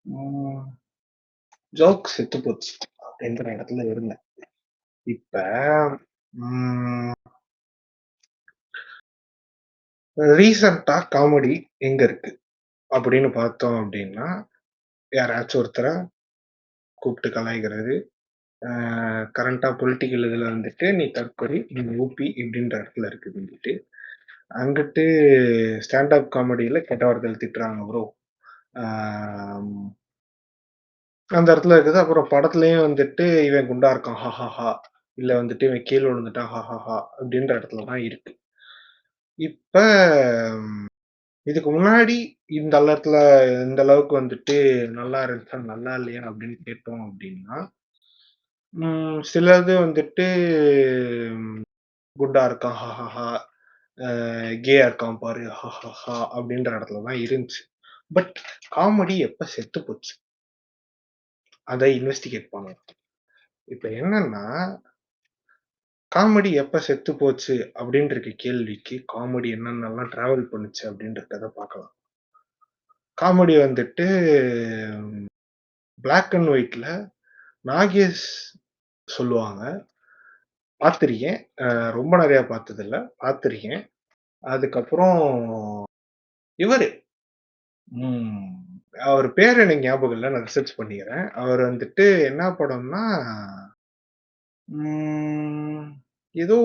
ம். ஜோக் செத்து போச்சு அப்படின்ற இடத்துல இருந்தேன். இப்ப ம் ரீசென்ட்டா காமெடி எங்க இருக்கு? அப்படின்னு பார்த்தோம் அப்படின்னா, யாராச்சும் ஒருத்தர கூப்பிட்டு கலாய்க்கிறது. அ கரண்ட்டா பொலிட்டிக்கல் இதுல வந்துட்டு, "நீ தற்குறி, நீ ஊப்பி" இப்படின்ற இடத்துல இருக்குது வந்துட்டு. அங்கிட்டு ஸ்டாண்ட் அப் காமெடில கெட்ட வார்த்தையில திட்டுறாங்க ப்ரோ. ஆம் அந்த இடத்துல இருக்குது. அப்புறம் படத்துலயும் வந்துட்டு, "இவன் குண்டா இருக்கான். ஹாஹாஹா." இல்ல வந்துட்டு, "இவன் கீழ விழுந்துட்டான். ஹாஹாஹா." அப்படின்ற இடத்துல தான் இருக்கு. இப்ப இதுக்கு முன்னாடி இந்த இடத்துல இந்த அளவுக்கு வந்துட்டு நல்லா இருந்துச்சா, நல்லா இல்லையா அப்படின்னு கேட்டோம் அப்படின்னா, சிலது வந்துட்டு குட்டா இருக்கான். ஹாஹாஹா! கேயா இருக்கான் பாரு. ஹாஹாஹா! அப்படின்ற இடத்துல தான் இருந்துச்சு. பட் காமெடி எப்ப செத்து போச்சு? அத இன்வெஸ்டிகேட் பண்ணணும். இப்ப என்னன்னா, காமெடி எப்ப செத்து போச்சு அப்படின்னு இருக்க கேள்விக்கு, காமெடி என்னென்னலாம் டிராவல் பண்ணுச்சு அப்படின்றத பார்க்கலாம். காமெடி வந்துட்டு பிளாக் அண்ட் ஒயிட்ல நாகேஷ் சொல்லுவாங்க. பார்த்துருக்கேன். ரொம்ப நெறையா பார்த்ததில்ல. பார்த்துருக்கேன். அதுக்கப்புறம் இவரு ம் அவரு பேரு எனக்கு ஞாபகம் இல்ல. நான் ரிசர்ச் பண்ணிக்கிறேன். அவரு வந்துட்டு என்ன படம்னா, ம் ஏதோ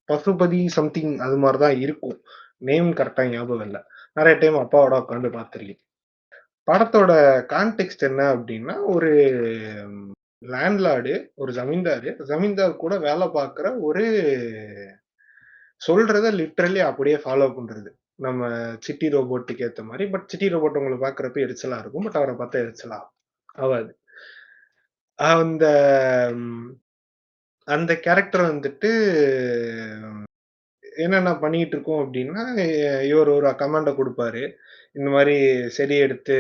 பசுபதி சம்திங் அது மாரி தான் இருக்கும். நேம் கரெக்ட்டா ஞாபகம் இல்ல. நெறைய டைம் அப்பாவோட உட்காந்து பார்த்துருக்கேன். படத்தோட கான்டெக்ஸ்ட் என்ன அப்டின்னா, ஒரு லேண்ட்லார்டு, ஒரு ஜமீன்தாரு, ஜமீன்தார் கூட வேல பார்க்குற ஒரு சொல்றத லிட்டரலி அப்படியே ஃபாலோ பண்றது. நம்ம சிட்டி ரோபோட்டுக்கு ஏத்த மாரி. பட் சிட்டி ரோபோட் உங்கள பார்க்குறப்ப எரிச்சலா இருக்கும். பட் அவர பார்த்தா எரிச்சலா ஆவாது. அந்த ம் அந்த கேரக்டர் வந்துட்டு என்னென்ன பண்ணிட்டு இருக்கோம் அப்டின்னா, இவரு ஒரு கமாண்ட குடுப்பாரு. இந்த மாரி செடி எடுத்து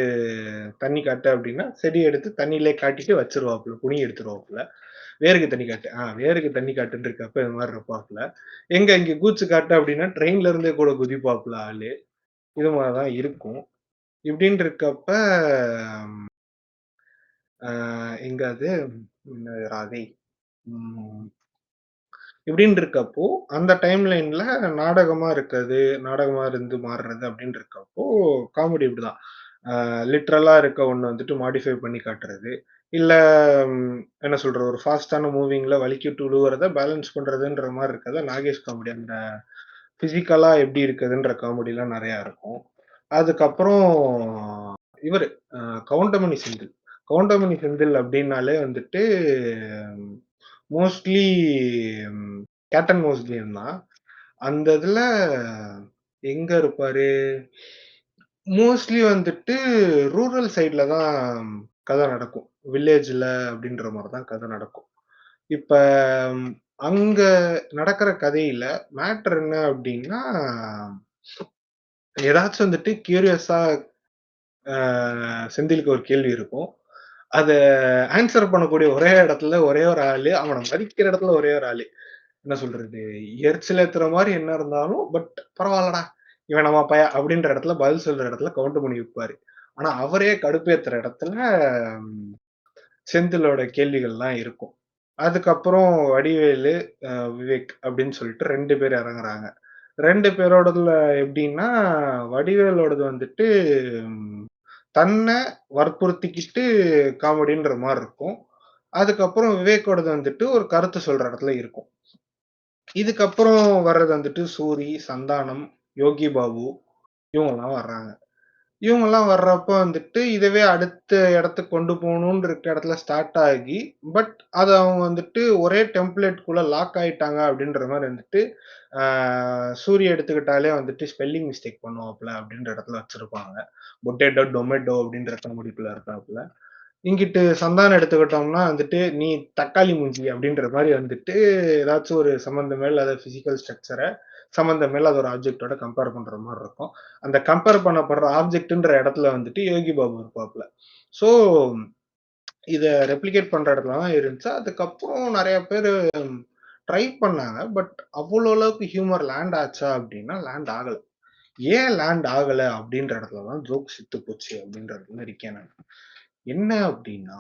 தண்ணி காட்டு அப்டின்னா, செடிய எடுத்து தண்ணீலயே காட்டிட்டு வச்சுருவாப்புல. புடுங்கி எடுத்துருவாப்புல. வேருக்கு தண்ணி காட்டு. வேருக்கு தண்ணி காட்டுன்னு இருக்கப்ப இது மாரி இருப்பாப்புல. எங்க இங்க கூச்சு காட்டு அப்டின்னா, ட்ரெயின்ல இருந்தே கூட குதிப்பாப்புல ஆளு. இது மாரி தான் இருக்கும். இப்டின்னு இருக்கப்ப, அ எங்க அது? என்ன ராதை? ம். இப்டின்னு இருக்கப்போ, அந்த டைம் லைன்ல நாடகமா இருக்கது, நாடகமா இருந்து மாறுறது அப்டின்னு இருக்கப்போ, காமெடி இப்டிதான். லிட்ரலா இருக்க ஒண்ண வந்துட்டு மாடிஃபை பண்ணி காட்டுறது. இல்ல என்ன சொல்றது? ஒரு ஃபாஸ்ட்டான மூவிங்ல வலிக்கிட்டு விழுவுறத பேலன்ஸ் பண்றதுன்ற மாரி இருக்கத நாகேஷ் காமெடி. அந்த பிசிக்கலா எப்டி இருக்குதுன்ற காமெடிலாம் நெறையா இருக்கும். அதுக்கப்புறம் இவரு அ கவுண்டமணி செந்தில். கவுண்டமணி செந்தில் அப்டின்னாலே வந்துட்டு மோஸ்ட்லி கேப்டன் மவுஸ் கேம் தான். அந்த இதுல எங்க இருப்பாரு? மோஸ்ட்லி வந்துட்டு ரூரல் சைட்ல தான் கதை நடக்கும். வில்லேஜ்ல அப்டின்ற மாரி தான் கதை நடக்கும். இப்ப ம், அங்க நடக்கிற கதையில மேட்டர் என்ன அப்டின்னா, ஏதாச்சும் வந்துட்டு கியூரியஸா அ செந்திலுக்கு ஒரு கேள்வி இருக்கும். அத ஆன்ஸர் பண்ணக்கூடிய ஒரே இடத்துல ஒரே ஒரு ஆளு, அவன மதிக்கிற இடத்துல ஒரே ஒரு ஆளு. என்ன சொல்றது? எரிச்சல் ஏத்துற மாரி என்ன இருந்தாலும், பட் பரவால்லடா, இவன் நம்ம பையன் அப்டின்ற இடத்துல பதில் சொல்ற இடத்துல கவுண்டமணி விப்பாரு. ஆனா அவரே கடுப்பேத்துற இடத்துல ம் செந்திலோட கேள்விகள்லாம் இருக்கும். அதுக்கப்புறம் வடிவேலு, விவேக் அப்டின்னு சொல்லிட்டு 2 பேர் இறங்குறாங்க. 2 பேரோடதுல எப்டின்னா, வடிவேலோடது வந்துட்டு ம் தன்ன வற்புறுத்திக்கிட்டு காமெடின்ற மாரி இருக்கும். அதுக்கப்புறம் விவேக்கோடது வந்துட்டு ஒரு கருத்து சொல்ற இடத்துல இருக்கும். இதுக்கப்புறம் வர்றது வந்துட்டு சூரி, சந்தானம், யோகி பாபு இவங்கலாம் வர்றாங்க. இவங்கலாம் வர்றப்ப வந்துட்டு, இதுவே அடுத்த இடத்துக்கு கொண்டு போணும்னு இருக்க இடத்துல ஸ்டார்ட் ஆகி, பட் அத அவங்க வந்துட்டு ஒரே டெம்ப்ளேட்குள்ள லாக் ஆயிட்டாங்க அப்படின்ற மாரி வந்துட்டு, ஆ சூரிய எடுத்துக்கிட்டாலே வந்துட்டு ஸ்பெல்லிங் மிஸ்டேக் பண்ணுவாப்ல அப்படின்ற இடத்துல வச்சிருப்பாங்க. பொட்டேட்டோ, டொமேட்டோ அப்படின்ற காமெடிக்குள்ள இருக்காப்ல. இங்கிட்டு சந்தானம் எடுத்துக்கிட்டோம்னா வந்துட்டு, "நீ தக்காளி மூஞ்சி" அப்படின்ற மாரி வந்துட்டு, ஏதாச்சும் ஒரு சம்மந்தமே இல்லாத பிசிக்கல் ஸ்ட்ரக்சர சம்மந்தமே இல்லாத ஒரு ஆப்ஜெக்ட்டோட கம்பேர் பண்ற மாரி இருக்கும். அந்த கம்பேர் பண்ணப்படுற ஆப்ஜெக்ட்ன்ற இடத்துல வந்துட்டு யோகி பாபு இருப்பாப்ல. ஸோ, இத ரெப்ளிகேட் பண்ற இடத்துல தான் இருந்துச்சு. அதுக்கப்புறம் நெறைய பேரு ட்ரை பண்ணாங்க. பட் அவ்வளோ அளவுக்கு ஹியூமர் லேண்ட் ஆச்சா அப்டின்னா, லேண்ட் ஆகல. ஏன் லேண்ட் ஆகல அப்படின்ற இடத்துல தான் ஜோக் செத்து போச்சு அப்படின்ற இடத்துல இருக்கேன் நான். என்ன அப்படின்னா,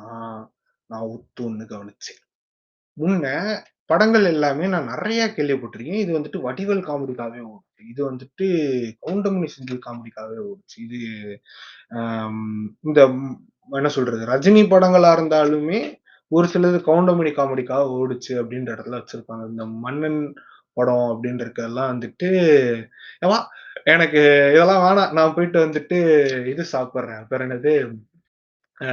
நான் உத்து ஒண்ணு கவனிச்சேன். முன்ன படங்கள் எல்லாமே நான் நெறைய கேள்விப்பட்டிருக்கேன். இது வந்துட்டு வடிவேல் காமெடிக்காகவே ஓடுச்சு. இது வந்துட்டு கவுண்டமணி செந்தில் காமெடிக்காகவே ஓடுச்சு. இது அம் இந்த என்ன சொல்றது? ரஜினி படங்களா இருந்தாலுமே, ஒரு சிலது கவுண்டமணி காமெடிக்காக ஓடுச்சு அப்டின்ற இடத்துல வச்சிருப்பாங்க. இந்த மன்னன் படம் அப்டின்றதுக்கெல்லாம் வந்துட்டு, "எவா எனக்கு இதெல்லாம் வேணாம். நான் போயிட்டு வந்துட்டு இது சாப்பிடுறேன். பேர் என்னது? அ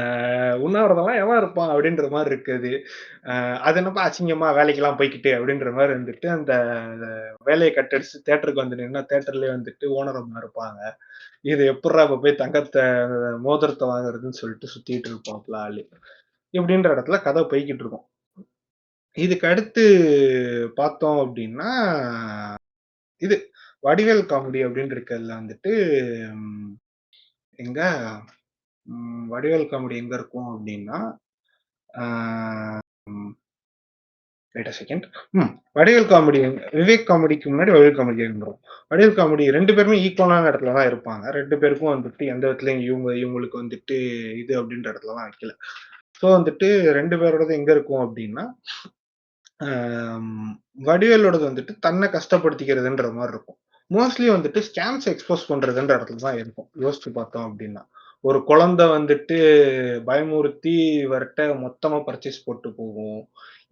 உண்ணாவிரதம்லாம் எவன் இருப்பான்?" அப்டின்ற மாரி இருக்கு அது. அது என்னப்பா அசிங்கமா வேலைக்கெல்லாம் போய்க்கிட்டு அப்டின்ற மாரி வந்துட்டு, அந்த வேலைய கட் அடிச்சுட்டு தியேட்டருக்கு வந்து நின்னா, தியேட்டர்லயே வந்துட்டு ஓனர் அம்மா இருப்பாங்க. இது எப்புட்றா இப்ப போய் தங்கத்த மோதிரத்த வாங்குறதுன்னு சொல்லிட்டு சுத்திட்டு இருப்பாப்ல ஆளு. இப்படின்ற இடத்துல கதை போய்க்கிட்டு இருக்கும். இதுக்கு அடுத்து பார்த்தோம் அப்படின்னா, இது வடிவேல் காமெடி அப்படின்னு இருக்கிறதுல வந்துட்டு, ம் எங்க வடிவேல் காமெடி எங்க இருக்கும் அப்படின்னா, ஆ ம் wait a second. Vadivel comedy Vivek காமெடிக்கு முன்னாடி வடிவேல் காமெடி வந்துரும். வடிவேல் காமெடி 2 பேருமே ஈக்குவலான இடத்துல தான் இருப்பாங்க. 2 பேருக்கும் வந்துட்டு எந்த விதத்துலயும் இவங்களுக்கு வந்துட்டு இது அப்படின்ற இடத்துல தான் வைக்கல. ஸோ வந்துட்டு 2 பேரோடது எங்க இருக்கும் அப்டின்னா, வடிவேலோடது வந்துட்டு தன்ன கஷ்டப்படுத்திக்கிறதுன்ற மாரி இருக்கும். மோஸ்ட்லி வந்துட்டு ஸ்கேம்ஸ் எக்ஸ்போஸ் பண்றதுன்ற இடத்துல தான் இருக்கும். யோசிச்சு பார்த்தோம் அப்டின்னா. ஒரு குழந்தை வந்துட்டு பயமுறுத்தி இவர்ட்ட மொத்தமா பர்ச்சேஸ் போட்டு போகும்.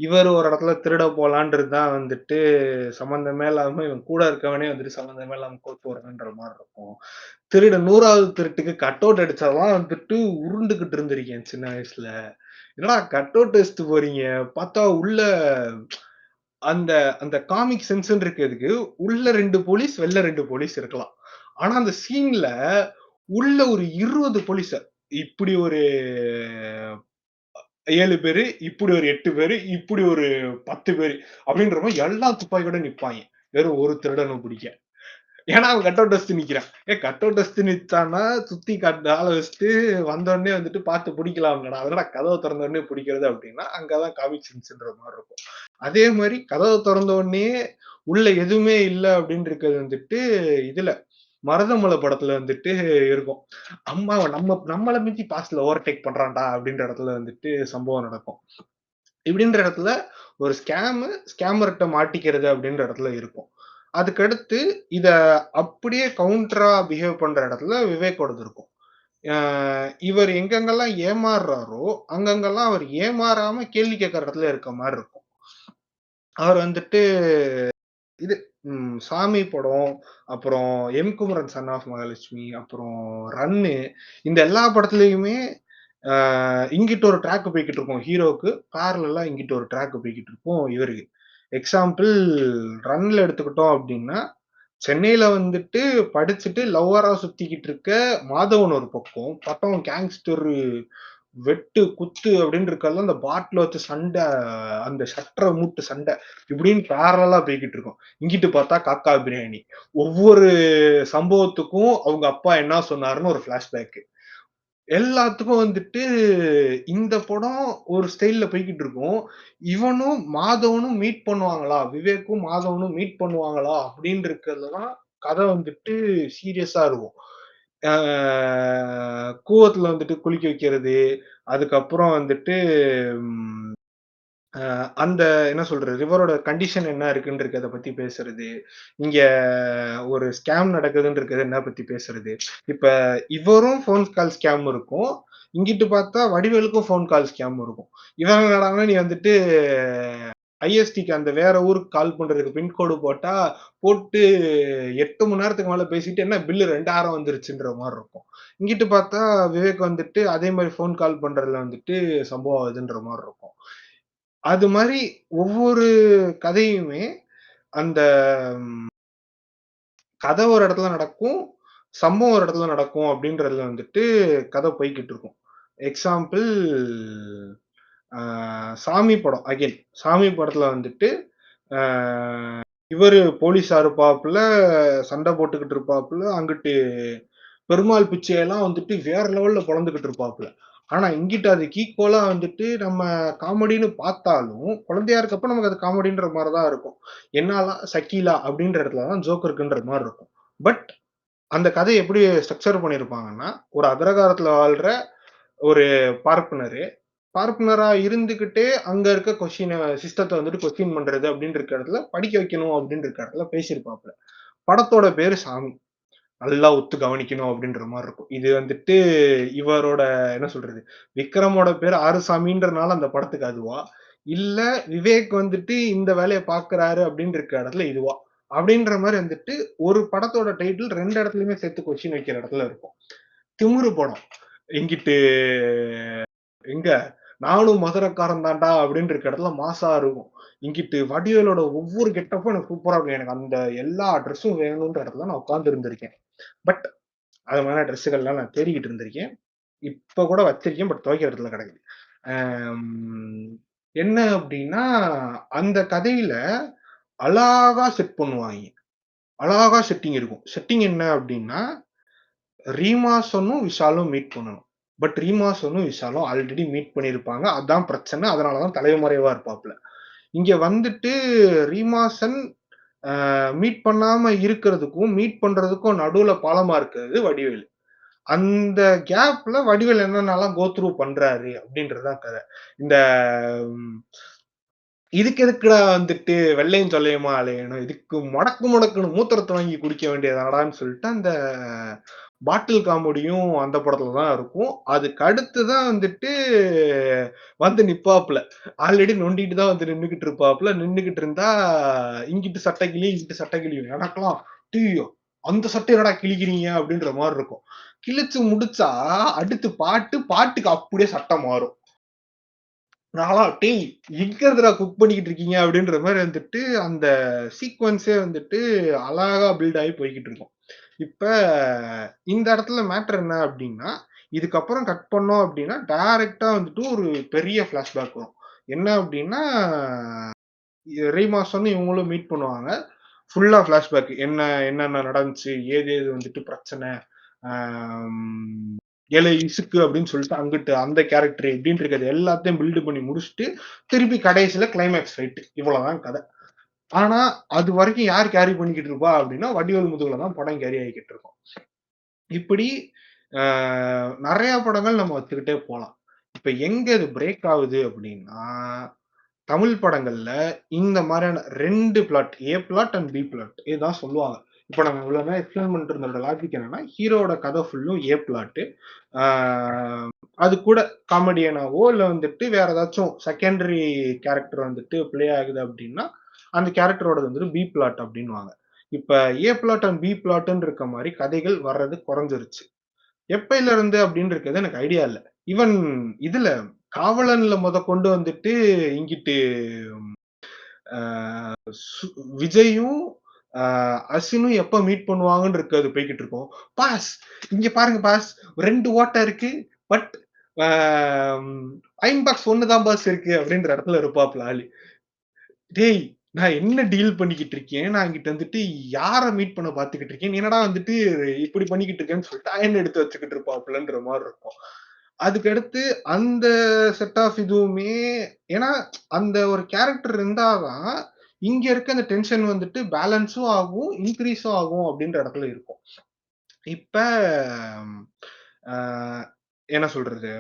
இவரு ஒரு இடத்துல திருட போலான்றது தான் வந்துட்டு சம்மந்தமே இல்லாம இவன் கூட இருக்கவனே வந்துட்டு சம்மந்தமே இல்லாம கோத்து விடுறன்ற மாரி இருக்கும். 100வது திருட்டுக்கு கட் அவுட் அடிச்சதெல்லாம் வந்துட்டு உருண்டுகிட்டு இருந்திருக்கேன் சின்ன வயசுல. என்னடா கட் அவுட் வச்சுட்டு போறீங்க? பார்த்தா உள்ள அந்த அந்த காமிக் சென்ஸ்ன்னு இருக்கிறதுக்கு, உள்ள 2 போலீஸ், வெளில 2 போலீஸ் இருக்கலாம். ஆனா அந்த சீன்ல உள்ள ஒரு 20 போலீஸ இப்படி ஒரு 7 பேரு, இப்படி ஒரு 8 பேரு, இப்படி ஒரு 10 பேரு அப்படின்ற மாரி எல்லாம் துப்பாக்கியோட நிப்பாய்ங்க. வெறும் ஒரு திருடன புடிக்க. ஏன்னா, அவன் கட் அவுட் வச்சுட்டு நிக்கிறான். கட் அவுட் வச்சுட்டு நிச்சான்னா, சுத்தி ஆள வச்சுட்டு வந்தோனே வந்துட்டு பார்த்து புடிக்கலாம்லடா. அதென்னடா கதவ தொறந்த உடனே புடிக்கிறது அப்டின்னா, அங்க தான் காமிக் சென்ஸ்ன்ற மாரி இருக்கும். அதே மாரி கதவ தொறந்த உடனேயே உள்ள எதுவுமே இல்ல அப்டின்னு இருக்கிறது வந்துட்டு, இதுல மருதமல படத்துல வந்துட்டு இருக்கும். அம்மாவ நம்மள மிஞ்சி பாஸ்ட்ல ஓவர்டேக் பண்றான்டா அப்டின்ற இடத்துல வந்துட்டு சம்பவம் நடக்கும். இப்படின்ற இடத்துல ஒரு ஸ்கேமர்ட்ட மாட்டிக்கிறது அப்படின்ற இடத்துல இருக்கும். அதுக்கடுத்து இத அப்படியே கவுண்டரா பிஹேவ் பண்ற இடத்துல விவேக்கோடது இருக்கும். அ இவர் எங்கெங்கெல்லாம் ஏமாறுறாரோ, அங்கங்கெல்லாம் அவர் ஏமாறாம கேள்வி கேட்கிற இடத்துல இருக்க மாரி இருக்கும். அவர் வந்துட்டு இது சாமி படம், அப்புறம் M. Kumaran son of Mahalakshmi, அப்புறம் ரன்னு இந்த எல்லா படத்துலயுமே அ இங்கிட்டு ஒரு ட்ராக் போய்க்கிட்டு இருக்கும். ஹீரோவுக்கு பேரலலா இங்கிட்டு ஒரு ட்ராக் போய்க்கிட்டு இருக்கும் இவருக்கு. எக்ஸாம்பிள் ரன்ல எடுத்துக்கிட்டோம் அப்டின்னா, சென்னையில வந்துட்டு படிச்சுட்டு லவ்வரா சுத்திக்கிட்டு இருக்க மாதவன் ஒரு பக்கம், பக்கம் கேங்ஸ்டரு வெட்டு, குத்து அப்படின்னு இருக்கறதுல அந்த பாட்டில வச்சு சண்டை, அந்த ஷட்டர மூட்டு சண்டை, இப்படின்னு பேரலலா போய்க்கிட்டு இருக்கும். இங்கிட்டு பார்த்தா காக்கா பிரியாணி. ஒவ்வொரு சம்பவத்துக்கும் அவங்க அப்பா என்ன சொன்னாருன்னு ஒரு ஃபிளாஷ்பேக். எல்லாத்துக்கும் வந்துட்டு இந்த படம் ஒரு ஸ்டைல்ல போய்க்கிட்டு இருக்கும். இவனும், மாதவனும் மீட் பண்ணுவாங்களா? விவேக்கும், மாதவனும் மீட் பண்ணுவாங்களா? அப்படின்னு இருக்கிறதுல தான் கதை வந்துட்டு சீரியஸா இருக்கும். ஆ கூவத்துல வந்துட்டு குளிக்க வைக்கிறது, அதுக்கப்புறம் வந்துட்டு ம் அந்த என்ன சொல்றது? ரிவரோட கண்டிஷன் என்ன இருக்குன்றத பத்தி பேசுறது. இங்க ஒரு ஸ்கேம் நடக்குதுன்றத என்ன பத்தி பேசுறது. இப்ப இவரும் ஃபோன் கால் ஸ்கேம் இருக்கும். இங்கிட்டு பார்த்தா வடிவேலுக்கும் ஃபோன் கால் ஸ்கேம் இருக்கும். இவன் என்னடான்னா நீ வந்துட்டு ஐஎஸ்டிக்கு அந்த வேற ஊருக்கு கால் பண்றதுக்கு பின்கோடு போட்டா, போட்டு 8 மணி நேரத்துக்கு மேல பேசிட்டு என்ன பில்லு 2000 வந்துருச்சுன்ற மாரி இருக்கும். இங்கிட்டு பார்த்தா விவேக் வந்துட்டு அதே மாரி ஃபோன் கால் பண்றதுல வந்துட்டு சம்பவம் ஆகுதுன்ற மாரி இருக்கும். அது மாரி ஒவ்வொரு கதையுமே அந்த ம் கதை ஒரு இடத்துல நடக்கும். சம்பவம் ஒரு இடத்துல நடக்கும் அப்படின்றதுல வந்துட்டு கதை போய்க்கிட்டு இருக்கும். எக்ஸாம்பிள் ஆ சாமி படம் அகைன். சாமி படத்துல வந்துட்டு ஆ இவரு போலீஸா இருப்பாப்புல, சண்டை போட்டுக்கிட்டு இருப்பாப்புல. அங்கிட்டு பெருமாள் பிச்சையெல்லாம் வந்துட்டு வேற லெவல்ல பொளந்துகிட்டு இருப்பாப்புல. ஆனா இங்கிட்டு அதுக்கு ஈக்குவலா வந்துட்டு நம்ம காமெடின்னு பார்த்தாலும், குழந்தையா இருக்கப்ப நமக்கு அது காமெடின்ற மாரி தான் இருக்கும். என்னாலாம், சக்கீலா அப்படின்ற இடத்துல தான் ஜோக் இருக்குன்ற மாரி இருக்கும். பட் அந்த கதைய எப்படி ஸ்ட்ரக்சர் பண்ணியிருப்பாங்கன்னா, ஒரு அக்ரகாரத்துல வாழ்ற ஒரு பார்ப்பனரு, பார்ப்பனரா இருந்துகிட்டே அங்க இருக்க சிஸ்டத்த வந்துட்டு கொஸ்டின் பண்றது அப்படின்னு இருக்க இடத்துல, படிக்க வைக்கணும் அப்படின்னு இருக்க இடத்துல பேசியிருப்பாப்ல. படத்தோட பேரு சாமி. நல்லா உத்து கவனிக்கணும் அப்படின்ற மாரி இருக்கும். இது வந்துட்டு இவரோட என்ன சொல்றது? விக்ரமோட பேரு ஆறுசாமின்றனால அந்த படத்துக்கு அதுவா? இல்ல விவேக் வந்துட்டு இந்த வேலைய பார்க்குறாரு அப்படின்னு இருக்க இடத்துல இதுவா? அப்படின்ற மாரி வந்துட்டு ஒரு படத்தோட டைட்டில் 2 இடத்துலயுமே சேர்த்து கொஸ்டின் வைக்கிற இடத்துல இருக்கும். திமிரு படம். எங்கிட்டு எங்க நானும் மதுரக்காரன் தான்டா அப்படின்னு இருக்க இடத்துல மாஸா இருக்கும். இங்கிட்டு வடிவேலோட ஒவ்வொரு கெட்டப்பும் எனக்கு சூப்பரா இருக்கும். எனக்கு அந்த எல்லா ட்ரெஸ்ஸும் வேணுன்ற இடத்துல நான் உட்கார்ந்து இருந்திருக்கேன். பட் அது மாரி ட்ரெஸ்ஸுகள்லாம் நான் தேடிக்கிட்டு இருந்திருக்கேன். இப்ப கூட வச்சிருக்கேன். பட் துவைக்கிற இடத்துல கிடக்குது. அம் என்ன அப்டின்னா, அந்த கதையில அழகா செட் பண்ணுவாய்ங்க. அழகா செட்டிங் இருக்கும். செட்டிங் என்ன அப்டின்னா, ரீமாசனும், விஷாலும் மீட் பண்ணணும். பட் ரீமாசனும், விஷாலும் ஆல்ரெடி மீட் பண்ணியிருப்பாங்க. அதான் பிரச்சனை. அதனால தான் தலைமறைவா இருப்பாப்ல. இங்க வந்துட்டு ரீமாசன் மீட் பண்ணாம இருக்கிறதுக்கும், மீட் பண்றதுக்கும் நடுவுல பாலமா இருக்கிறது வடிவேலு. அந்த கேப்ல வடிவேலு என்னென்னலாம் கோ த்ரூ பண்றாரு அப்படின்றது தான் கதை. இந்த ம் இதுக்கு எதுக்குடா வந்துட்டு வெள்ளையும் சொல்லையுமா அலையணும்? இதுக்கு மொடக்கு மொடக்குன்னு மூத்திரத்த வாங்கி குடிக்க வேண்டியதானடான்னு சொல்லிட்டு, அந்த பாட்டில் காமெடியும் அந்த படத்துல தான் இருக்கும். அதுக்கு அடுத்து தான் வந்துட்டு வந்து நிப்பாப்ல. ஆல்ரெடி நொண்டிட்டு தான் வந்து நின்னுகிட்டு இருப்பாப்ல. நின்னுகிட்டு இருந்தா, இங்கிட்டு சட்டை கிழி, இங்கிட்டு சட்டை கிழியும். எனக்கெல்லாம், "டேய் அந்த சட்டை என்னடா கிழிக்கிறீங்க?" அப்படின்ற மாரி இருக்கும். கிழிச்சு முடிச்சா, அடுத்து பாட்டுக்கு அப்படியே சட்டை மாறும். நான்லாம், "டேய் எங்க இருந்துடா குக் பண்ணிக்கிட்டு இருக்கீங்க?" அப்படின்ற மாரி வந்துட்டு, அந்த சீக்வென்ஸே வந்துட்டு அழகா பில்ட் ஆகி போய்க்கிட்டு இருக்கும். இப்ப இந்த இடத்துல மேட்டர் என்ன அப்படின்னா, இதுக்கப்புறம் கட் பண்ணோம் அப்படின்னா, டைரக்ட்டா வந்துட்டு ஒரு பெரிய ஃபிளாஷ்பேக் வரும். என்ன அப்படின்னா, ரீமாசனும் இவங்களும் மீட் பண்ணுவாங்க. ஃபுல்லா ஃபிளாஷ்பேக். என்னென்ன நடந்துச்சு? ஏது வந்துட்டு பிரச்சனை? ஆம் "ஏலே இசுக்கு" அப்படின்னு சொல்லிட்டு அங்கிட்டு அந்த கேரக்டர் இப்படின்னு இருக்கிறது எல்லாத்தையும் பில்ட் பண்ணி முடிச்சுட்டு, திருப்பி கடைசியில கிளைமாக்ஸ் ஃபைட். இவ்வளவுதான் கதை. ஆனா, அதுவரைக்கும் யார் கேரி பண்ணிக்கிட்டு இருப்பா அப்படின்னா, வடிவேலு முதுகுல தான் படம் கேரி ஆகிக்கிட்டு இருக்கும். இப்படி அ நெறைய படங்கள் நம்ம வச்சுக்கிட்டே போலாம். இப்ப எங்க இது பிரேக் ஆகுது அப்படின்னா, தமிழ் படங்கள்ல இந்த மாரியான 2 plot, A plot and B plot இதுதான் சொல்லுவாங்க. இப்ப நம்ம இவ்வளவு நேரம் எக்ஸ்பிளைன் பண்ணிட்டு இருந்தோட லாஜிக் என்னன்னா, ஹீரோவோட கதை ஃபுல்லும் ஏ பிளாட். ஆ அது கூட காமெடியனாவோ, இல்ல வந்துட்டு வேற ஏதாச்சும் செகண்டரி கேரக்டர் வந்துட்டு ப்ளே ஆகுது அப்டின்னா, அந்த கேரக்டரோடது வந்துட்டு பி பிளாட் அப்டின்னுவாங்க. இப்ப ஏ பிளாட் அண்ட் பி பிளாட்ன்னு இருக்க மாரி கதைகள் வர்றது குறைஞ்சிருச்சு. எப்பயில இருந்து அப்டின்னு இருக்கிறது எனக்கு ஐடியா இல்ல. ஈவன் இதுல காவலன்ல மொதற்கொண்டு வந்துட்டு இங்கிட்டு அ சு விஜயும், அ அசினும் எப்ப மீட் பண்ணுவாங்கன்னு இருக்கிறது போய்க்கிட்டு இருக்கும். பாஸ் இங்க பாருங்க பாஸ் 2 ஓட்டை இருக்கு. பட் அ அயர்ன் பாக்ஸ் 1 தான் பாஸ் இருக்கு அப்படின்ற இடத்துல இருப்பாப்ல ஆளு. டேய் நான் என்ன டீல் பண்ணிக்கிட்டு இருக்கேன்? நான் இங்கிட்டு வந்துட்டு யார மீட் பண்ண பார்த்துக்கிட்டு இருக்கேன்? நீ என்னடா வந்துட்டு இப்படி பண்ணிக்கிட்டு இருக்கேன்னு சொல்லிட்டு அயர்ன் எடுத்து வச்சுக்கிட்டு இருப்பாப்லன்ற மாரி இருக்கும். அதுக்கடுத்து அந்த செட் ஆஃப் இதுவுமே ஏன்னா அந்த ஒரு கேரக்டர் இருந்தா தான், இங்க இருக்க அந்த டென்ஷன் வந்துட்டு பேலன்ஸும் ஆகும், இன்கிரீஸும் ஆகும் அப்படின்ற இடத்துல இருக்கும். இப்ப அ என்ன சொல்றது?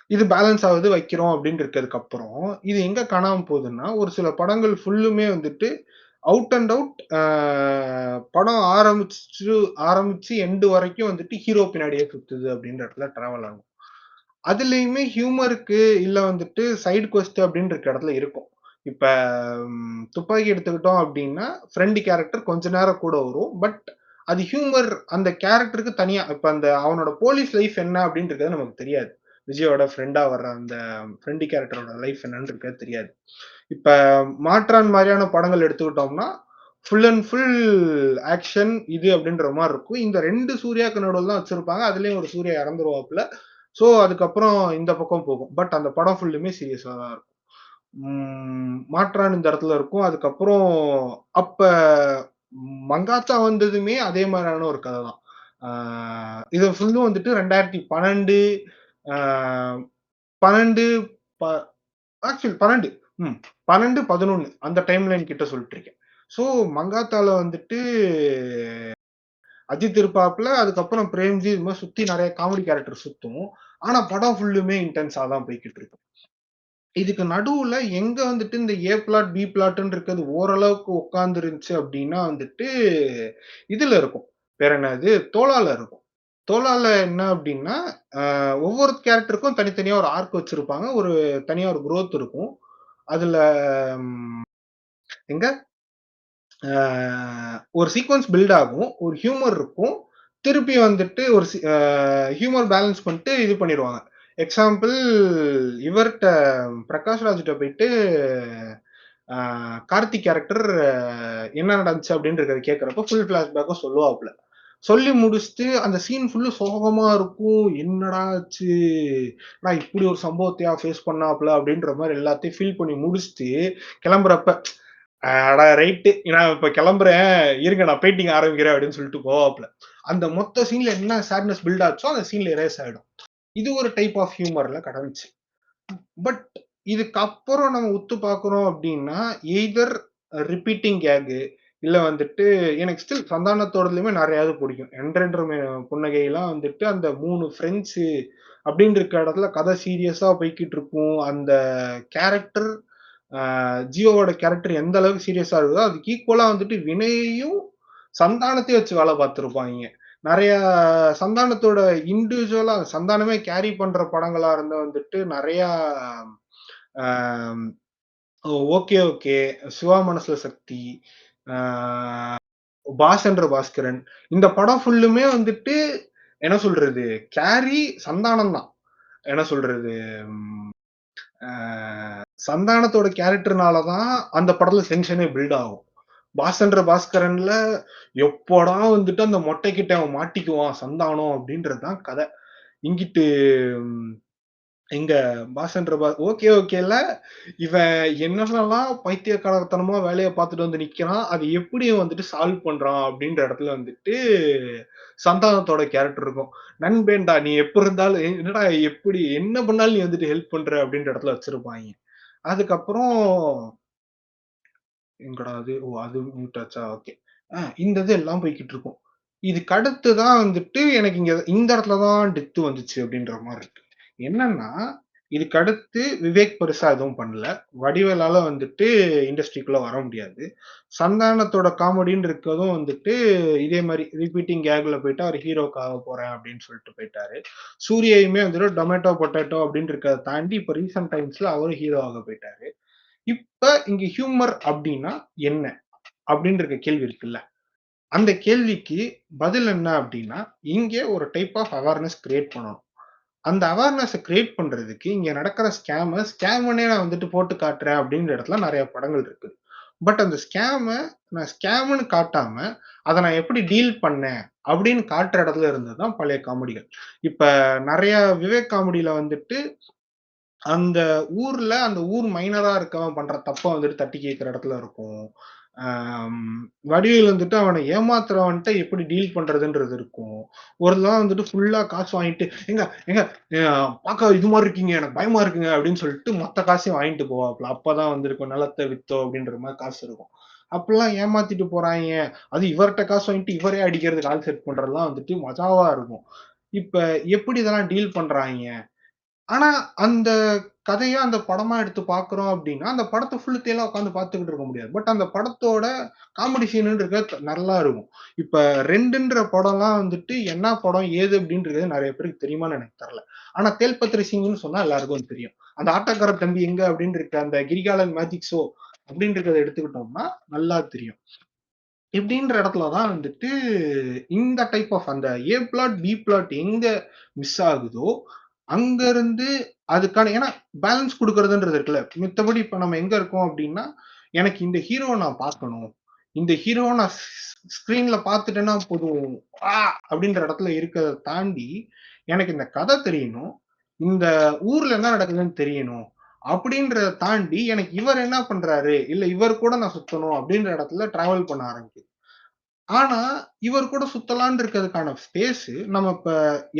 இது பேலன்ஸ் ஆவுது வைக்கிறோம் அப்படின்னு இருக்கதுக்கப்புறம், இது எங்க காணாம போகுதுன்னா, ஒரு சில படங்கள் ஃபுல்லுமே வந்துட்டு அவுட் அண்ட் அவுட் படம் ஆரம்பிச்சு எண்ட் வரைக்கும் வந்துட்டு ஹீரோ பின்னாடியே சுத்துது அப்படின்ற இடத்துல டிராவல் ஆகும். அதுலயுமே ஹியூமருக்கு இல்ல வந்துட்டு சைடு குவெஸ்ட் அப்படின்னு இருக்க இடத்துல இருக்கும். இப்ப துப்பாக்கி எடுத்துக்கிட்டோம் அப்படின்னா, ஃப்ரெண்ட் கேரக்டர் கொஞ்ச நேரம் கூட வரும். பட் அது ஹியூமர் அந்த கேரக்டருக்கு தனியா இப்ப அந்த அவனோட போலீஸ் லைஃப் என்ன அப்படின்றது நமக்கு தெரியாது. விஜயோட ஃப்ரெண்டா வர்ற அந்த ஃப்ரெண்ட் கேரக்டரோட லைஃப் என்னன்றது தெரியாது. இப்ப மாற்றான் மாரியான படங்கள் எடுத்துக்கிட்டோம்னா, ஃபுல் அண்ட் ஃபுல் ஆக்ஷன் இது அப்படின்ற மாரி இருக்கும். இந்த 2 சூர்யாக்கு நடுவுல தான் வச்சிருப்பாங்க. அதுலயும் ஒரு சூர்யா இறந்துருவாப்புல. ஸோ, அதுக்கப்புறம் இந்த பக்கம் போகும். பட் அந்த படம் ஃபுல்லுமே சீரியஸா தான் இருக்கும். மாற்றான் இந்த இடத்துல இருக்கும். அதுக்கப்புறம் அப்ப மங்காத்தா வந்ததுமே அதே மாரியான ஒரு கத தான். ஆ இது ஃபுல்லும் வந்துட்டு 2012 ஆ 12 ப ஆக்சுவல் 12 ம் 12, 11 அந்த டைம் லைன் கிட்ட சொல்ட்டு இருக்கேன். ஸோ மங்காத்தால வந்துட்டு அஜித் இருப்பாப்புல, அதுக்கப்புறம் பிரேம்ஜி இது மாரி சுத்தி நெறைய காமெடி கேரக்டர் சுத்தும். ஆனா படம் ஃபுல்லுமே இன்டென்ஸா தான் போய்க்கிட்டு இருக்கும். இதுக்கு நடுவுல எங்க வந்துட்டு இந்த ஏ பிளாட், பி பிளாட்ன்னு இருக்கிறது ஓரளவுக்கு உட்கார்ந்துருந்துச்சு அப்டின்னா வந்துட்டு, இதுல இருக்கும். பேர் என்னது? தோழால இருக்கும். தோழால என்ன அப்டின்னா, ஒவ்வொரு கேரக்டருக்கும் தனித்தனியா ஒரு ஆர்க் வச்சிருப்பாங்க. ஒரு தனியா ஒரு குரோத் இருக்கும். அதுல ம் எங்க அ ஒரு சீக்வென்ஸ் பில்ட் ஆகும். ஒரு ஹியூமர் இருக்கும். திருப்பி வந்துட்டு ஒரு ஹியூமர் பேலன்ஸ் பண்ணிட்டு இது பண்ணிருவாங்க. எக்ஸாம்பிள் இவர்ட்ட பிரகாஷ் ராஜ்ட்ட போயிட்டு அ கார்த்திக் கேரக்டர் என்ன நடந்துச்சு அப்டின்றத கேட்கிறப்போ ஃபுல் ஃபிளாஷ்பேக்கும் சொல்லுவாப்புல. சொல்லி முடிச்சுட்டு அந்த சீன் ஃபுல்லு சோகமா இருக்கும். என்னடா ஆச்சு? நான் இப்படி ஒரு சம்பவத்தையா ஃபேஸ் பண்ணாப்ல அப்படின்ற மாரி எல்லாத்தையும் ஃபீல் பண்ணி முடிச்சுட்டு கிளம்புறப்ப, அட ரைட்டு நான் இப்ப கிளம்புறேன். இருங்க நான் பெயிண்டிங் ஆரம்பிக்கிறேன் அப்படின்னு சொல்லிட்டு போவாப்ல. அந்த மொத்த சீன்ல என்ன சேட்னஸ் பில்ட் ஆச்சோ அந்த சீன்ல எரேஸ் ஆயிடும். இது ஒரு டைப் ஆஃப் ஹியூமர்ல கடந்துச்சு. பட் இதுக்கப்புறம் நம்ம உத்து பார்க்குறோம் அப்படின்னா, எய்தர் ரிப்பீட்டிங் கேக் இல்ல வந்துட்டு எனக்கு ஸ்டில் சந்தானத்தோடதுலயுமே நெறையாவது பிடிக்கும். "என்றென்றும் புன்னகைலாம்" வந்துட்டு அந்த 3 ஃப்ரெண்ட்ஸு அப்படின்னு இருக்க இடத்துல கதை சீரியஸா போய்க்கிட்டு இருக்கும். அந்த கேரக்டர் ஜியோவோட கேரக்டர் எந்த அளவுக்கு சீரியஸா இருக்குதோ, அதுக்கு ஈக்குவலா வந்துட்டு வினயையும், சந்தானத்தையும் வச்சு வேல பார்த்துருப்பாய்ங்க. நெறையா சந்தானத்தோட இண்டிவிஜுவலா சந்தானமே கேரி பண்ற படங்களா இருந்தா வந்துட்டு நெறையா ஆ ஓகே, ஓகே. சிவா மனசுல சக்தி, ஆ பாஸ் என்ற பாஸ்கரன். இந்த படம் ஃபுல்லுமே வந்துட்டு என்ன சொல்றது? கேரி சந்தானம் தான். என்ன சொல்றது? ம் ஆ சந்தானத்தோட கேரக்டர்னால தான் அந்த படத்துல டென்ஷனே பில்ட் ஆகும். பாஸ் என்ற பாஸ்கரன்ல எப்போடா வந்துட்டு அந்த மொட்டைக்கிட்ட அவன் மாட்டிக்குவான் சந்தானம் அப்படின்றது தான் கத. இங்கிட்டு எங்க பாஸ் என்ற ஓகே, ஓகேல இவன் என்னென்னலாம் பைத்தியக்காரத்தனமா வேலைய பார்த்துட்டு வந்து நிக்கிறான். அத எப்படி வந்துட்டு சால்வ் பண்றான் அப்படின்ற இடத்துல வந்துட்டு சந்தானத்தோட கேரக்டர் இருக்கும். நண்பேன்டா நீ எப்ப இருந்தாலும் என்னடா எப்படி என்ன பண்ணாலும் நீ வந்துட்டு ஹெல்ப் பண்ற அப்படின்ற இடத்துல வச்சிருப்பாய்ங்க. அதுக்கப்புறம் எங்கடா அது? ஓ! அது மியூட் ஆச்சா? ஓகே. இந்த இது எல்லாம் போய்க்கிட்டு இருக்கும். இதுக்கு அடுத்து தான் வந்துட்டு எனக்கு இந்த இடத்துல தான் டெத் வந்துச்சு அப்படின்ற மாரி இருக்கு. என்னன்னா, இதுக்கு அடுத்து விவேக் பெருசா எதுவும் பண்ணல. வடிவேலால வந்துட்டு இண்டஸ்ட்ரிக்குள்ள வர முடியாது. சந்தானத்தோட காமெடின்னு இருக்கதும் வந்துட்டு இதே மாரி ரிப்பீட்டிங் கேக்ல போயிட்டு அவரு ஹீரோக்காக போறேன் அப்படின்னு சொல்லிட்டு போயிட்டாரு. சூரியயுமே வந்துட்டு டொமேட்டோ, பொட்டேட்டோ அப்படின்னு இருக்கிறத தாண்டி இப்ப ரீசென்ட் டைம்ஸ்ல அவரும் ஹீரோ ஆக போயிட்டாரு. இப்ப இங்க ஹியூமர் அப்டின்னா என்ன? அப்டின்ற கேள்வி இருக்குல்ல. அந்த கேள்விக்கு பதில் என்ன அப்டின்னா, இங்க ஒரு டைப் ஆஃப் அவேர்னஸ் கிரியேட் பண்ணணும். அந்த அவேர்னஸ கிரியேட் பண்றதுக்கு இங்க நடக்கிற ஸ்கேம்ன்னே நான் வந்துட்டு போட்டு காட்டுறேன் அப்டின்ற இடத்துல நெறைய படங்கள் இருக்கு. பட் அந்த நான் ஸ்கேம்ன்னு காட்டாம, அத நான் எப்படி டீல் பண்ணேன் அப்டின்னு காட்டுற இடத்துல இருந்தது தான் பழைய காமெடிகள். இப்ப நெறைய விவேக் காமெடில வந்துட்டு அந்த அந்த ஊர் மைனரா இருக்கவன் பண்ற தப்ப வந்துட்டு தட்டி கேட்கிற இடத்துல இருக்கும். ஆம், வடிவேலு வந்துட்டு அவன ஏமாத்துறவன்ட்ட எப்படி டீல் பண்றதுன்றது இருக்கும். ஒரு தடவ வந்துட்டு ஃபுல்லா காசு வாங்கிட்டு, "ஏங்க ஏங்க பார்க்க இது மாரி இருக்கீங்க. எனக்கு பயமா இருக்குங்க" அப்படின்னு சொல்லிட்டு மொத்த காசையும் வாங்கிட்டு போவாப்ல. அப்பதான் வந்திருக்கும் "நிலத்த வித்தோம்" அப்படின்ற மாரி காசு இருக்கும். அப்படிலாம் ஏமாத்திட்டு போறாய்ங்க. அதுவும் இவர்ட்ட காசு வாங்கிட்டு இவரே அடிக்கிறதுக்கு ஆள் செட் பண்றதெல்லாம் வந்துட்டு மஜாவா இருக்கும். இப்ப எப்படி இதெல்லாம் டீல் பண்றாய்ங்க? ஆனா, அந்த கதைய அந்த படமா எடுத்து பார்க்குறோம் அப்டின்னா, அந்த படத்த ஃபுல்லுத்தைலாம் உட்காந்து பார்த்துக்கிட்டு இருக்க முடியாது. பட் அந்த படத்தோட காமெடி சீனுன்றது நல்லா இருக்கும். இப்ப 2ன்ற படம்லாம் வந்துட்டு என்ன படம், ஏது அப்டின்றது நெறைய பேருக்கு தெரியுமான்னு எனக்கு தெர்ல. ஆனா தேல்பத்ரி சிங்ன்னு சொன்னா எல்லாருக்கும் தெரியும். அந்த ஆட்டோக்கார தம்பி எங்க அப்டின்னு இருக்க அந்த கிரிகாலன் மேஜிக் ஷோ அப்டின்றத எடுத்துக்கிட்டோம்னா நல்லா தெரியும். இப்டின்ற இடத்துல தான் வந்துட்டு இந்த டைப் ஆஃப் அந்த ஏ பிளாட், பி பிளாட் எங்க மிஸ் ஆகுதோ, அங்க இருந்து அதுக்கான ஏன்னா பேலன்ஸ் குடுக்குறதுன்றது இருக்குல்ல. மித்தபடி இப்ப நம்ம எங்க இருக்கோம் அப்டின்னா, எனக்கு இந்த ஹீரோவ நான் பார்க்கணும். இந்த ஹீரோவ நான் ஸ்க்ரீன்ல பார்த்துட்டேன்னா போதும். ஆ! அப்டின்ற இடத்துல இருக்கிறத தாண்டி, எனக்கு இந்த கதை தெரியணும். இந்த ஊர்ல என்ன நடக்குதுன்னு தெரியணும். அப்டின்றத தாண்டி எனக்கு இவர் என்ன பண்றாரு? இல்ல இவர் கூட நான் சுத்தணும் அப்டின்ற இடத்துல டிராவல் பண்ண ஆரம்பிக்குது. ஆனா, இவர் கூட சுத்தலான்னு இருக்கிறதுக்கான ஸ்பேஸு நம்ம இப்ப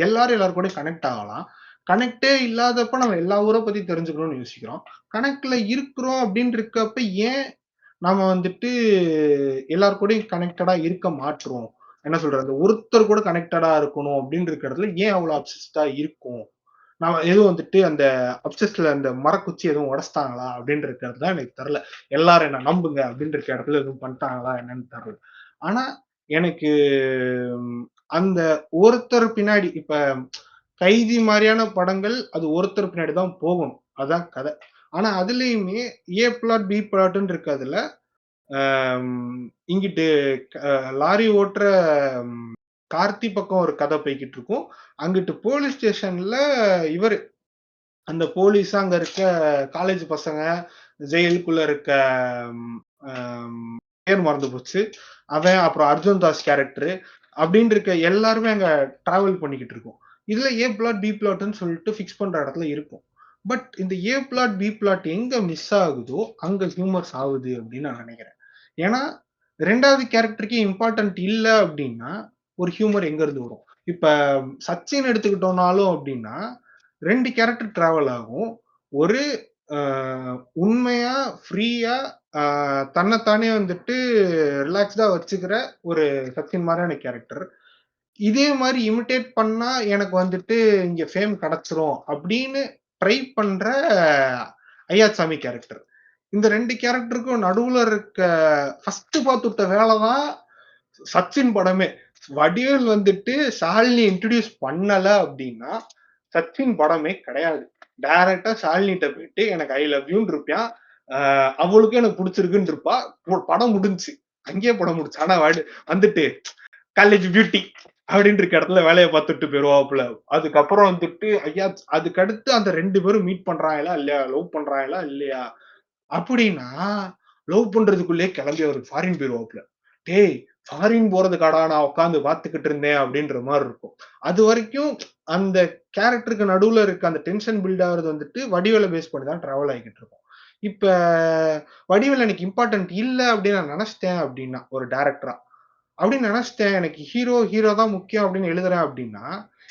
எல்லார் கூடயும் கனெக்ட் ஆகலாம். கனெக்ட்டே இல்லாதப்ப நம்ம எல்லா ஊர பத்தி தெரிஞ்சுக்கணும்னு யோசிக்கிறோம். கனெக்ட்ல இருக்கிறோம் அப்படின்னு இருக்கப்ப ஏன் நாம வந்துட்டு எல்லார் கூடயும் கனெக்டடா இருக்க மாட்றோம்? என்ன சொல்றது? அந்த ஒருத்தர் கூட கனெக்டடா இருக்கணும் அப்படின்னு இருக்கிற இடத்துல ஏன் அவ்வளவு அப்சஸ்டா இருக்கும்? நான் எதுவும் வந்துட்டு அந்த அப்சஸ்ல அந்த மரக்குச்சி எதுவும் உடைச்சிட்டாங்களா? அப்படின்னு இருக்கிறது தான் எனக்கு தெரியல. எல்லாரும் என்ன நம்புங்க அப்படின்னு இருக்க இடத்துல எதுவும் பண்ணிட்டாங்களா என்னன்னு தெரியல. ஆனா எனக்கு ம், அந்த ஒருத்தர் பின்னாடி இப்ப கைதி மாதிரியான படங்கள் அது ஒருத்தர் பின்னாடி தான் போகணும். அதான் கதை. ஆனா அதுலயுமே ஏ பிளாட், பி பிளாட்ன்னு இருக்கிறதுல இங்கிட்டு லாரி ஓட்டுற கார்த்தி பக்கம் ஒரு கதை போய்கிட்டு இருக்கும். அங்கிட்டு போலீஸ் ஸ்டேஷன்ல இவரு அந்த போலீஸ் அங்க இருக்க காலேஜ் பசங்க, ஜெயிலுக்குள்ள இருக்க ம், ஆம், பேர் மறந்து போச்சு. அவன் அப்புறம் அர்ஜுன் தாஸ் கேரக்டர் அப்படின்னு இருக்க எல்லாருமே அங்க டிராவல் பண்ணிக்கிட்டு இருக்கோம். இதுல ஏ பிளாட், பி பிளாட்ன்னு சொல்லிட்டு ஃபிக்ஸ் பண்ற இடத்துல இருக்கும். பட் இந்த ஏ பிளாட், பி பிளாட் எங்க மிஸ் ஆகுதோ அங்க ஹியூமர்ஸ் ஆகுது அப்படின்னு நான் நினைக்கிறேன். ஏன்னா 2வது கேரக்டருக்கே இம்பார்ட்டன்ட் இல்ல அப்படின்னா ஒரு ஹியூமர் எங்க இருந்து வரும்? இப்ப சச்சின் எடுத்துக்கிட்டோம்னாலும் அப்படின்னா 2 கேரக்டர் டிராவல் ஆகும். ஒரு அ உண்மையா, ஃப்ரீயா அ தன்னத்தானே வந்துட்டு ரிலாக்ஸ்டா வச்சுக்கிற ஒரு சச்சின் மாரியான கேரக்டர். இதே மாரி இமிட்டேட் பண்ணா எனக்கு வந்துட்டு இங்க ஃபேம் கிடைச்சிரும் அப்படின்னு ட்ரை பண்ற ஐயாசாமி கேரக்டர். இந்த 2 கேரக்டருக்கும் நடுவுல இருக்க ஃபர்ஸ்ட் பார்த்துட்ட வேல தான் சச்சின் படமே. வடிவேல் வந்துட்டு ஷாலினி இன்ட்ரோடியூஸ் பண்ணல அப்படின்னா, சச்சின் படமே கிடையாது. டைரக்ட்டா ஷாலினிட்ட போயிட்டு எனக்கு ஐ லவ் யூன்னு இருப்பான். அவளுக்கும் எனக்கு புடிச்சிருக்குன்னு இருப்பா. படம் முடிஞ்சுச்சு. அங்கேயே படம் முடிஞ்சுச்சு. ஆனா வந்துட்டு காலேஜ் பியூட்டி அப்படின்னு இருக்க இடத்துல வேலைய பார்த்துட்டு போயிருவாப்புல. அதுக்கப்புறம் வந்துட்டு ஐயா அதுக்கடுத்து அந்த 2 பேரும் மீட் பண்றாங்களா இல்லையா? லவ் பண்றாங்களா இல்லையா? அப்படின்னா, லவ் பண்றதுக்குள்ளயே கிளம்பி அவரு ஃபாரின் போயிருவாப்புல. "டேய்! ஃபாரின் போறதுக்காடா நான் உட்கார்ந்து பார்த்துக்கிட்டு இருந்தேன்." அப்படின்ற மாரி இருக்கும். அதுவரைக்கும் அந்த கேரக்டருக்கு நடுவுல இருக்க அந்த டென்ஷன் பில்ட் ஆகுறது வந்துட்டு வடிவேல பேஸ் பண்ணி தான் டிராவல் ஆகிக்கிட்டு இருக்கும். இப்ப வடிவேல் எனக்கு இம்பார்ட்டன்ட் இல்ல அப்படின்னு நான் நினைச்சுட்டேன் அப்படின்னா, ஒரு டைரக்டரா. அப்படின்னு நினைச்சுட்டேன். எனக்கு ஹீரோ தான் முக்கியம் அப்படின்னு எழுதுறேன் அப்படின்னா,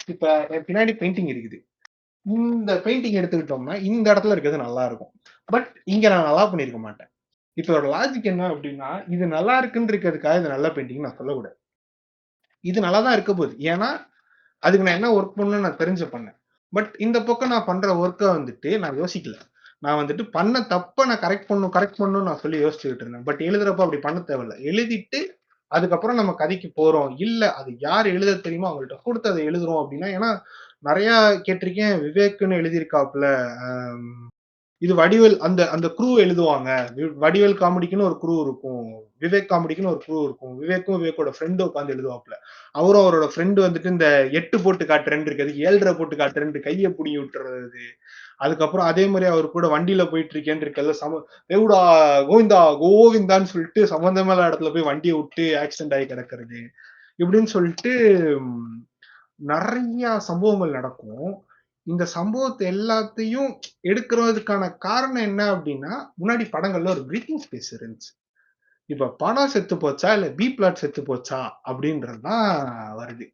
இப்ப என் பின்னாடி பெயிண்டிங் இருக்குது. இந்த பெயிண்டிங் எடுத்துக்கிட்டோம்னா, இந்த இடத்துல இருக்கிறது நல்லா இருக்கும். பட் இங்க நான் நல்லா பண்ணியிருக்க மாட்டேன். இப்ப இதோட லாஜிக் என்ன அப்டின்னா, இது நல்லா இருக்குன்னு இருக்கிறதுக்காக இது நல்ல பெயிண்டிங்ன்னு நான் சொல்லக்கூடாது. இது நல்லா தான் இருக்க போது. ஏன்னா, அதுக்கு நான் என்ன வொர்க் பண்ணணும்னு நான் தெரிஞ்சு பண்ணேன். பட் இந்த பக்கம் நான் பண்ற வொர்க்க வந்துட்டு நான் யோசிக்கல. நான் வந்துட்டு பண்ண தப்ப நான் கரெக்ட் பண்ணணும்னு நான் சொல்லி யோசிச்சுக்கிட்டு இருந்தேன். பட் எழுதுறப்ப அப்படி பண்ண தேவையில்ல. எழுதிட்டு அதுக்கப்புறம் நம்ம கதைக்கு போறோம். இல்ல அது யார் எழுத தெரியுமோ அவங்கள்ட்ட குடுத்து அத எழுதுறோம் அப்டின்னா, ஏன்னா நெறையா கேட்டிருக்கேன். விவேக்ன்னு எழுதியிருக்காப்ல. அ இது வடிவேல் அந்த அந்த க்ரூ எழுதுவாங்க. வடிவேல் காமெடிக்குன்னு ஒரு க்ரூ இருக்கும். விவேக் காமெடிக்குன்னு ஒரு க்ரூ இருக்கும். விவேக்கோட ஃப்ரெண்டும் உட்கார்ந்து எழுதுவாப்ல. அவரும் அவரோட ஃப்ரெண்ட் வந்துட்டு இந்த 8 போட்டு காட்டுறேன்னு இருக்கு. 7 1/2 போட்டு காட்டுறேன்ட்டு கைய புடுங்கி விட்டுறது. அதுக்கப்புறம் அதே மாரி அவர் கூட வண்டியில போயிட்டு இருக்கேன்னு இருக்கல்ல "தேவுடா கோவிந்தா, கோவிந்தான்னு" சொல்லிட்டு சம்மந்தமே இல்லாத இடத்துல போய் வண்டிய விட்டு ஆக்சிடென்ட் ஆகி கிடக்கிறது. இப்படின்னு சொல்லிட்டு நெறைய சம்பவங்கள் நடக்கும். இந்த சம்பவத்த எல்லாத்தையும் எடுக்கிறதுக்கான காரணம் என்ன அப்டின்னா, முன்னாடி படங்கள்ல ஒரு பிரீத்திங் ஸ்பேஸ் இருந்துச்சு. இப்ப படம் செத்து போச்சா? இல்ல பி பிளாட் செத்து போச்சா? அப்டின்றது தான் வருது.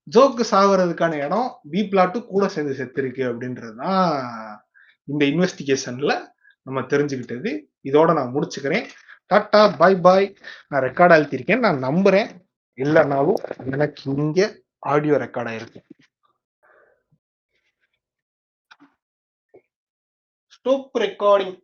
ஜோக்கு சாவறதுக்கான இடம் பி பிளாட்டும் கூட சேர்ந்து செத்துருக்கு அப்டின்றது தான் இந்த இன்வெஸ்டிகேஷன்ல நம்ம தெரிஞ்சுக்கிட்டது. இதோட நான் முடிச்சுக்கிறேன். டாட்டா, பாய் பாய். நான் ரெக்கார்ட் அழுத்தியிருக்கேன். நான் நம்புறேன். இல்லனாலும் எனக்கு இங்க ஆடியோ ரெக்கார்ட் ஆயிருக்கு. Stop recording.